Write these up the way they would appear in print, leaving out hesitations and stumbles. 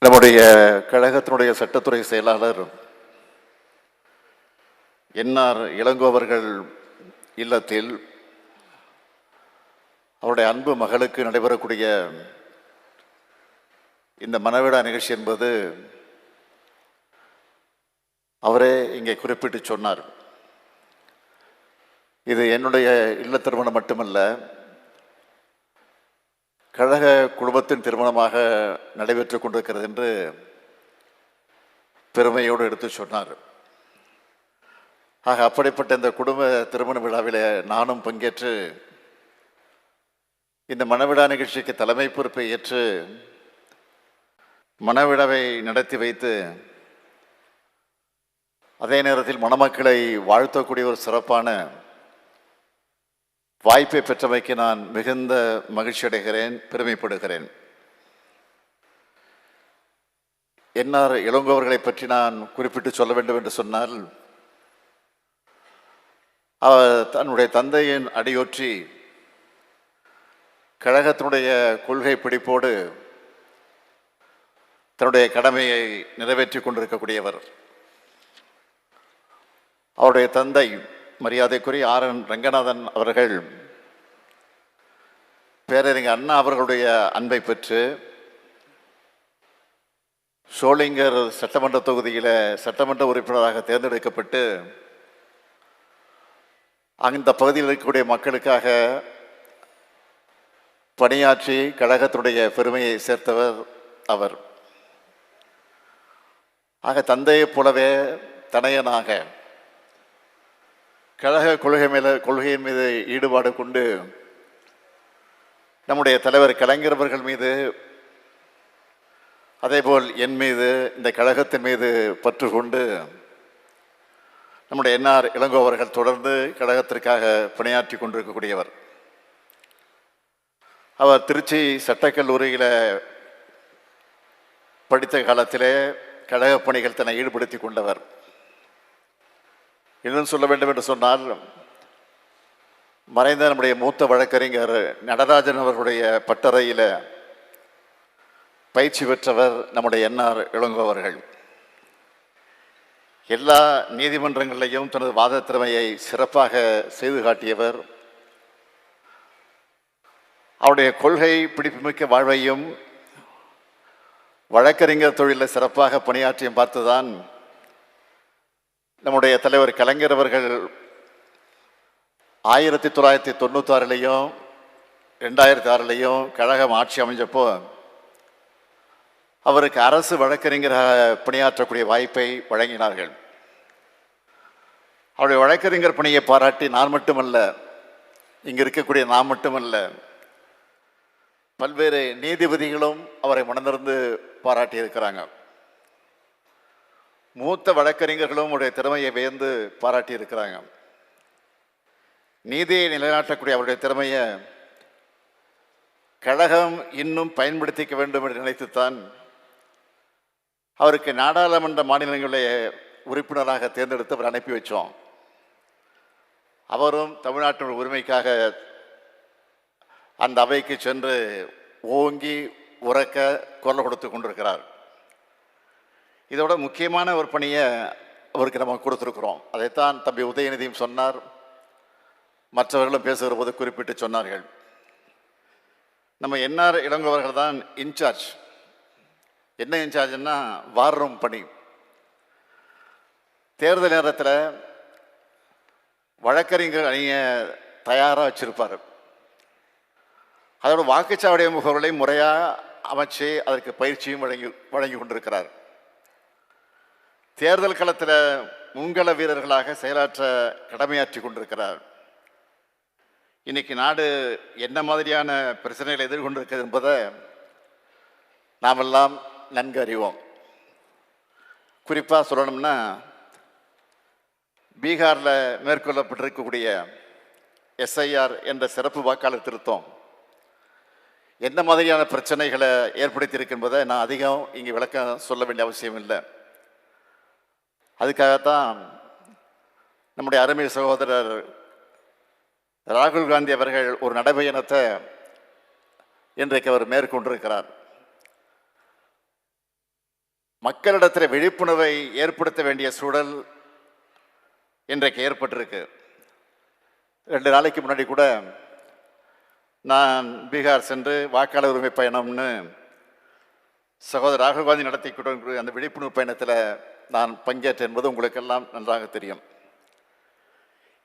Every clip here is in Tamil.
நம்முடைய கழகத்தினுடைய சட்டத்துறை செயலாளர் என்ஆர் இளங்கோவர்கள் இல்லத்தில் அவருடைய அன்பு மகளுக்கு நடைபெறக்கூடிய இந்த மணவிழா நிகழ்ச்சி என்பது அவரே இங்கே குறிப்பிட்டு சொன்னார். இது என்னுடைய இல்ல திருமணம் மட்டுமல்ல, கழக குடும்பத்தின் திருமணமாக நடைபெற்றுக் கொண்டிருக்கிறது என்று பெருமையோடு எடுத்து சொன்னார். ஆக அப்படிப்பட்ட இந்த குடும்ப திருமண விழாவில் நானும் பங்கேற்று இந்த மணவிழா நிகழ்ச்சிக்கு தலைமை பொறுப்பை ஏற்று மணவிழாவை நடத்தி வைத்து அதே நேரத்தில் மணமக்களை வாழ்த்தக்கூடிய ஒரு சிறப்பான வாய்ப்பை பெற்றமைக்கு நான் மிகுந்த மகிழ்ச்சி அடைகிறேன், பெருமைப்படுகிறேன். என்ஆர் இளங்கோவர்களை பற்றி நான் குறிப்பிட்டு சொல்ல வேண்டும் என்று சொன்னால், அவர் தன்னுடைய தந்தையின் அடியொற்றி கழகத்தினுடைய கொள்கை பிடிப்போடு தன்னுடைய கடமையை நிறைவேற்றி கொண்டிருக்கக்கூடியவர். அவருடைய தந்தை மரியாதைக்குரிய ஆர்.என். ரங்கநாதன் அவர்கள் பேரறிஞர் அண்ணா அவர்களுடைய அன்பை பெற்று சோளிங்கர் சட்டமன்ற தொகுதியில் சட்டமன்ற உறுப்பினராக தேர்ந்தெடுக்கப்பட்டு அந்த பகுதியில் இருக்கக்கூடிய மக்களுக்காக பணியாற்றி கழகத்தினுடைய பெருமையை சேர்த்தவர் அவர். ஆக தந்தையைப் போலவே தனையனாக கழக கொள்கையின் மீது ஈடுபாடு கொண்டு நம்முடைய தலைவர் கலைஞர் அவர்கள் மீது, அதேபோல் என் மீது, இந்த கழகத்தின் மீது பற்று கொண்டு நம்முடைய என்ஆர் இளங்கோவர்கள் தொடர்ந்து கழகத்திற்காக பணியாற்றி கொண்டிருக்கக்கூடியவர். அவர் திருச்சி சட்டக்கல்லூரியில் படித்த காலத்திலே கழக பணிகள் தன்னை ஈடுபடுத்தி கொண்டவர். இன்னும் சொல்ல வேண்டும் என்று சொன்னால், மறைந்த நம்முடைய மூத்த வழக்கறிஞர் நடராஜன் அவர்களுடைய பட்டறையில் பயிற்சி பெற்றவர் நம்முடைய என்ஆர் இளங்கோவர்கள். எல்லா நீதிமன்றங்களிலையும் தனது வாத திறமையை சிறப்பாக செய்து காட்டியவர். அவருடைய கொள்கை பிடிப்புமிக்க வாழ்வையும் வழக்கறிஞர் தொழிலில் சிறப்பாக பணியாற்றியும் பார்த்துதான் நம்முடைய தலைவர் கலைஞர் அவர்கள் 1996லையும் 2006லையும் கழகம் ஆட்சி அமைஞ்சப்போ அவருக்கு அரசு வழக்கறிஞராக பணியாற்றக்கூடிய வாய்ப்பை வழங்கினார்கள். அவருடைய வழக்கறிஞர் பணியை பாராட்டி நான் மட்டுமல்ல, இங்கு இருக்கக்கூடிய நான் மட்டுமல்ல, பல்வேறு நீதிபதிகளும் அவரை மனந்திறந்து பாராட்டி இருக்கிறாங்க. மூத்த வழக்கறிஞர்களும் அவருடைய திறமையை வியந்து பாராட்டி இருக்கிறாங்க. நீதியை நிலைநாட்டக்கூடிய அவருடைய திறமையை கழகம் இன்னும் பயன்படுத்திக்க வேண்டும் என்று நினைத்துத்தான் அவருக்கு நாடாளுமன்ற மாநிலங்களுடைய உறுப்பினராக தேர்ந்தெடுத்து அனுப்பி வச்சோம். அவரும் தமிழ்நாட்டின் உரிமைக்காக அந்த அவைக்கு சென்று ஓங்கி உரக்க குரல் கொடுத்து கொண்டிருக்கிறார். இதோட முக்கியமான ஒரு பணியை அவருக்கு நம்ம கொடுத்துருக்குறோம். அதைத்தான் தம்பி உதயநிதியும் சொன்னார், மற்றவர்களும் பேசுகிற போது குறிப்பிட்டு சொன்னார்கள். நம்ம என்ஆர் இளங்கோவர்கள் தான் இன்சார்ஜ். என்ன இன்சார்ஜ்னா வார் ரூம் பணி. தேர்தல் நேரத்தில் வழக்கறிஞர் அணியை தயாராக வச்சிருப்பார். அதோட வாக்குச்சாவடி முகவர்களை முறையாக அமைச்சு அதற்கு பயிற்சியும் வழங்கி கொண்டிருக்கிறார். தேர்தல் களத்தில் முன்கள வீரர்களாக செயலாற்ற கடமையாற்றி கொண்டிருக்கிறார். இன்னைக்கு நாடு என்ன மாதிரியான பிரச்சனைகளை எதிர்கொண்டிருக்கிறது என்பதை நாமெல்லாம் நன்கு அறிவோம். குறிப்பாக சொல்லணும்னா, பீகாரில் மேற்கொள்ளப்பட்டிருக்கக்கூடிய எஸ்ஐஆர் என்ற சிறப்பு வாக்காளர் திருத்தம் எந்த மாதிரியான பிரச்சனைகளை ஏற்படுத்தியிருக்கு என்பதை நான் அதிகம் இங்கே விளக்கம் சொல்ல வேண்டிய அவசியம் இல்லை. அதுக்காகத்தான் நம்முடைய அருமை சகோதரர் ராகுல் காந்தி அவர்கள் ஒரு நடைபயணத்தை இன்றைக்கு அவர் மேற்கொண்டிருக்கிறார். மக்களிடத்தில் விழிப்புணர்வை ஏற்படுத்த வேண்டிய சூழல் இன்றைக்கு ஏற்பட்டிருக்கு. 2 நாளைக்கு முன்னாடி கூட நான் பீகார் சென்று வாக்காளர் உரிமை பயணம்னு சகோதரர் ராகுல் காந்தி நடத்தி கொண்டு அந்த விழிப்புணர்வு பயணத்தில் நான் பங்கேற்றேன் என்பது உங்களுக்கெல்லாம் நன்றாக தெரியும்.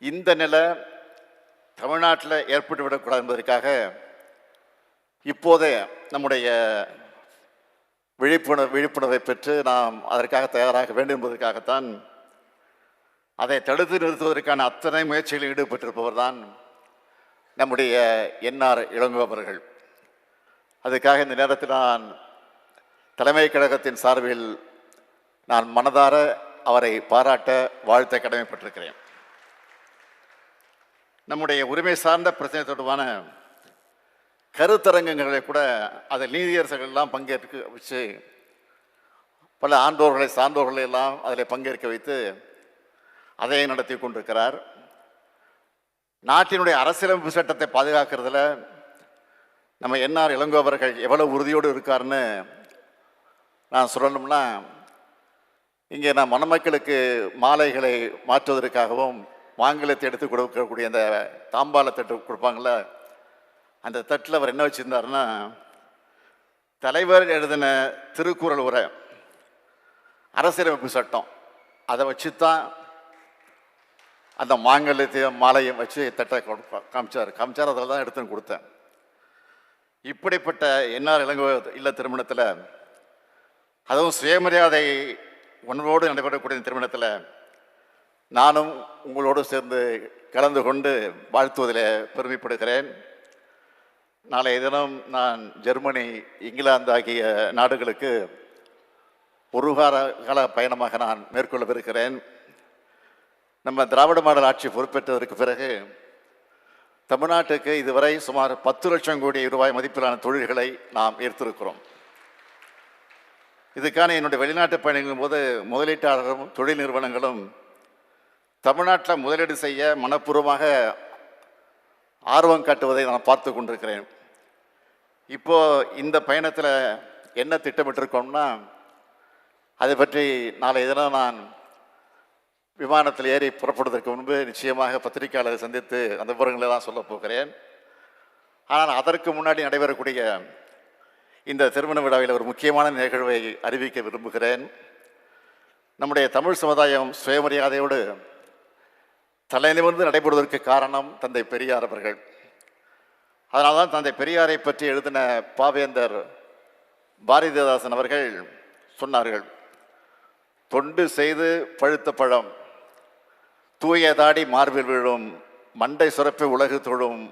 இந்த நிலை தமிழ்நாட்டில் ஏற்பட்டு விடக்கூடாது என்பதற்காக இப்போதே நம்முடைய விழிப்புணர்வை பெற்று நாம் அதற்காக தயாராக வேண்டும் என்பதற்காகத்தான் அதை தடுத்து நிறுத்துவதற்கான அத்தனை முயற்சிகளில் ஈடுபட்டிருப்பவர் தான் நம்முடைய என்ஆர் இளங்கோ அவர்கள். அதுக்காக இந்த நேரத்தில் நான் தலைமை கழகத்தின் சார்பில் நான் மனதார அவரை பாராட்ட வாழ்த்த கடமைப்பட்டிருக்கிறேன். நம்முடைய உரிமை சார்ந்த பிரச்சனை தொடர்பான கருத்தரங்கங்களை கூட அதில் நீதியரசர்கள்லாம் பங்கேற்க வச்சு பல ஆண்டோர்களை சான்றோர்களை எல்லாம் அதில் பங்கேற்க வைத்து அதை நடத்தி கொண்டிருக்கிறார். நாட்டினுடைய அரசியலமைப்பு சட்டத்தை பாதுகாக்கிறதுல நம்ம என்ஆர் இளங்கோ அவர்கள் எவ்வளவு உறுதியோடு இருக்காருன்னு நான் சொல்லணும்னா, இங்கே நான் மணமக்களுக்கு மாலைகளை மாற்றுவதற்காகவும் மாங்கல்யத்தை எடுத்து கொடுக்கக்கூடிய அந்த தாம்பால தட்டு கொடுப்பாங்கள, அந்த தட்டில் அவர் என்ன வச்சுருந்தாருன்னா, தலைவர் எழுதின திருக்குறள் உரை, அரசியலமைப்பு சட்டம், அதை வச்சு தான் அந்த மாங்கல்யத்தையும் மாலையும் வச்சு தட்டை காமிச்சார். அதில் தான் எடுத்துன்னு கொடுத்தேன். இப்படிப்பட்ட என்ஆர் இளங்கோ இல்ல திருமணத்தில், அதுவும் சுயமரியாதை உணர்வோடு நடைபெறக்கூடிய திருமணத்தில் நானும் உங்களோடு சேர்ந்து கலந்து கொண்டு வாழ்த்துவதில் பெருமைப்படுகிறேன். நாளைய தினம் நான் ஜெர்மனி, இங்கிலாந்து ஆகிய நாடுகளுக்கு ஒரு கால பயணமாக நான் மேற்கொள்ளவிருக்கிறேன். நம்ம திராவிட மாடல் ஆட்சி பொறுப்பேற்றதற்கு பிறகு தமிழ்நாட்டுக்கு இதுவரை சுமார் 10 லட்சம் கோடி ரூபாய் மதிப்பிலான தொழில்களை நாம் ஈர்த்திருக்கிறோம். இதுக்கான என்னுடைய வெளிநாட்டு பயணிகளின் போது முதலீட்டாளர்களும் தொழில் நிறுவனங்களும் தமிழ்நாட்டில் முதலீடு செய்ய மனப்பூர்வமாக ஆர்வம் காட்டுவதை நான் பார்த்து கொண்டிருக்கிறேன். இப்போது இந்த பயணத்தில் என்ன திட்டமிட்டிருக்கோம்னா, அதை பற்றி நாளை தினம் நான் விமானத்தில் ஏறி புறப்படுவதற்கு முன்பு நிச்சயமாக பத்திரிகையாளரை சந்தித்து அந்த விவரங்களை தான் சொல்ல போகிறேன். ஆனால் அதற்கு முன்னாடி நடைபெறக்கூடிய இந்த திருமண விழாவில் ஒரு முக்கியமான நிகழ்வை அறிவிக்க விரும்புகிறேன். நம்முடைய தமிழ் சமுதாயம் சுயமரியாதையோடு தலைநிமிர்ந்து நடைபெறுவதற்கு காரணம் தந்தை பெரியார் அவர்கள். அதனால்தான் தந்தை பெரியாரை பற்றி எழுதின பாவேந்தர் பாரதிதாசன் அவர்கள் சொன்னார்கள், தொண்டு செய்து பழுத்த பழம், தூய தாடி மார்பில் விழும், மண்டை சுரப்பை உலகு தொழும்,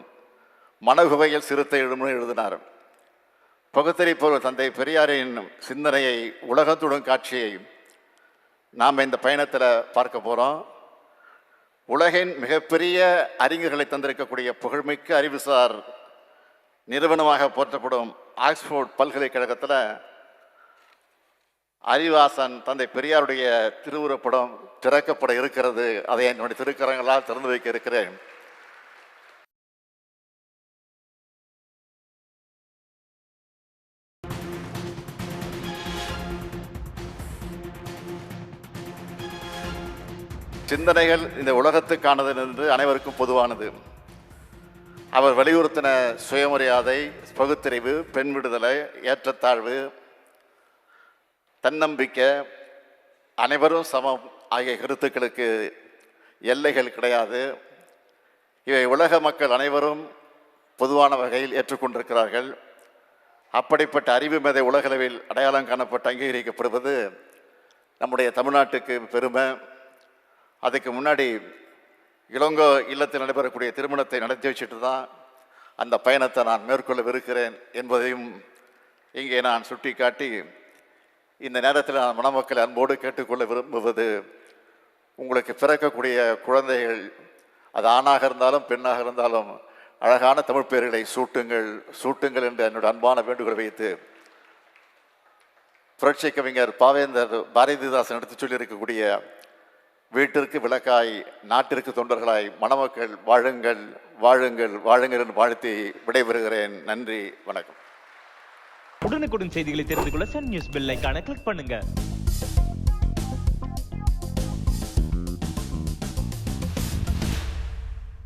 மனகுவையில் சிறுத்தை எழும்னு எழுதினார். பகுத்தறிப்போர் தந்தை பெரியாரின் சிந்தனையை உலகத்துடன் காட்சியை நாம் இந்த பயணத்தில் பார்க்க போகிறோம். உலகின் மிகப்பெரிய அறிஞர்களை தந்திருக்கக்கூடிய புகழ்மிக்க அறிவுசார் நிறுவனமாக போற்றப்படும் ஆக்ஸ்போர்ட் பல்கலைக்கழகத்தில் அறிவாசன் தந்தை பெரியாருடைய திருவுருப்படம் திறக்கப்பட இருக்கிறது. அதை என்னுடைய திருக்கரங்களால் திறந்து வைக்க இருக்கிறேன். சிந்தனைகள் இந்த உலகத்துக்கானது என்று அனைவருக்கும் பொதுவானது. அவர் வலியுறுத்தின சுயமரியாதை, பகுத்தறிவு, பெண் விடுதலை, ஏற்றத்தாழ்வு, தன்னம்பிக்கை, அனைவரும் சமம் ஆகிய கருத்துக்களுக்கு எல்லைகள் கிடையாது. இவை உலக மக்கள் அனைவரும் பொதுவான வகையில் ஏற்றுக்கொண்டிருக்கிறார்கள். அப்படிப்பட்ட அறிவு மேதை உலகளவில் அடையாளம் காணப்பட்டு அங்கீகரிக்கப்படுவது நம்முடைய தமிழ்நாட்டுக்கு பெருமை. அதுக்கு முன்னாடி இளங்கோ இல்லத்தில் நடைபெறக்கூடிய திருமணத்தை நடத்தி வச்சுட்டு தான் அந்த பயணத்தை நான் மேற்கொள்ளவிருக்கிறேன் என்பதையும் இங்கே நான் சுட்டி காட்டி, இந்த நேரத்தில் நான் மணமக்களை அன்போடு கேட்டுக்கொள்ள விரும்புவது, உங்களுக்கு பிறக்கக்கூடிய குழந்தைகள் அது ஆணாக இருந்தாலும் பெண்ணாக இருந்தாலும் அழகான தமிழ் பெயர்களை சூட்டுங்கள் என்று என்னோட அன்பான வேண்டுகோளை வைத்து, புரட்சி கவிஞர் பாவேந்தர் பாரதிதாசன் எடுத்து சொல்லியிருக்கக்கூடிய வீட்டிற்கு விளக்காய் நாட்டிற்கு தொண்டர்களாய் மணமக்கள் வாழுங்கள் வாழுங்கள் வாழுங்கள் என்று வாழ்த்தி விடைபெறுகிறேன். நன்றி, வணக்கம். உடனுக்குடன் செய்திகளை தெரிந்து கொள்ள சன் நியூஸ் பெல் ஐகானை கிளிக் பண்ணுங்க.